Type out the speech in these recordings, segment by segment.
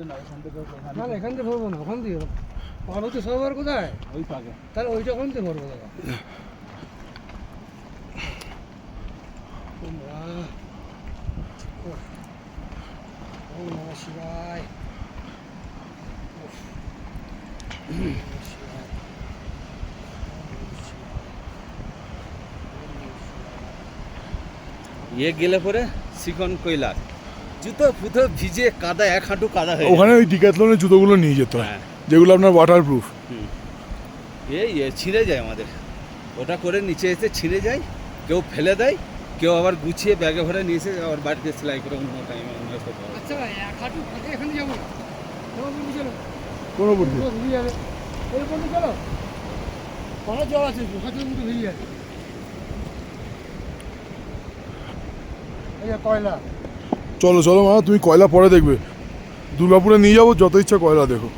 না এখান থেকে ভরবো না, ওখান দিয়ে পার্বতী সরোবর কোথায়? ওই পাকে, তাহলে ওইটা ওখান থেকে ভরবো দাদা। ওম নমঃ শিবায়। ইয়ে গেলে পরে চিকন কৈলাস জুতো ফুতো ভিজে কাদা, এক হাঁটু কাদা হয়ে ওখানে ওই ডিক্যাথলনের জুতোগুলো নিয়ে যেতে হয়, যেগুলো আপনার ওয়াটারপ্রুফ। এই ছিঁড়ে যায় আমাদের, ওটা করে নিচে এসে ছিঁড়ে যায়, কেউ ফেলে দেয়, কেউ আবার গুছিয়ে ব্যাগে ভরে নিয়ে এসে আবার বাড়িতে সেলাই করে অন্য টাইমে অন্য করতে হয়। আচ্ছা ভাই, এক হাঁটু ফাঁকে এখানে যাবো না, চলো কোনো বুদ্ধি ভিজে যাবে, এই বন্ধু চলো, পাহাড় জল আছে, হাতের মতো ভিজে যাবে। এই যে কয়লা, চলো চলো মা, তুমি কয়লা পরে দেখবে, দুর্গাপুরে নিয়ে যাবো, যত ইচ্ছা কয়লা দেখো।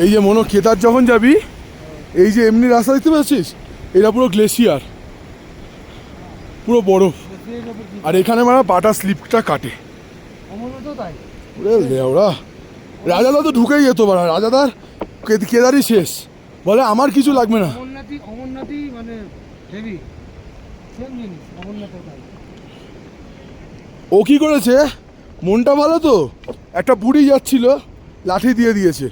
এই যে মনো কেদার যখন যাবি, এই যে এমনি রাস্তা দেখতে পাচ্ছিস, এটা পুরো গ্লেশিয়ার, পুরো বরফ, আর এখানে মানে পাটা স্লিপটা কাটে। আমার তো তাই। ওরা রাজাদা তো ঢুকেই যেত, পারা রাজাদার কেদারই শেষ, বলে আমার কিছু লাগবে না। অমরনাথই মানে হেভি, সেম জিনিস, অমরনাথও তাই। ও কি করেছে, মনটা ভালো তো, একটা বুড়ি যাচ্ছিল, লাঠি দিয়ে দিয়েছে।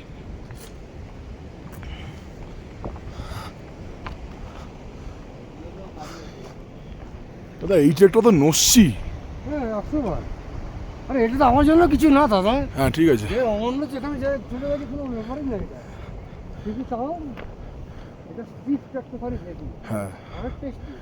দাদা এই ট্রেকটা তো নস্যি। হ্যাঁ 100 বার। আরে এটা তো আমার জন্য কিছু না দাদা। হ্যাঁ ঠিক আছে, অমরনাথ যেখানে যায় চলে গেছে, কোনো ব্যাপারই না এটা। কিন্তু তাও এটা স্পিড একটুখানি হেভি, হ্যাঁ অনেক টেস্টি।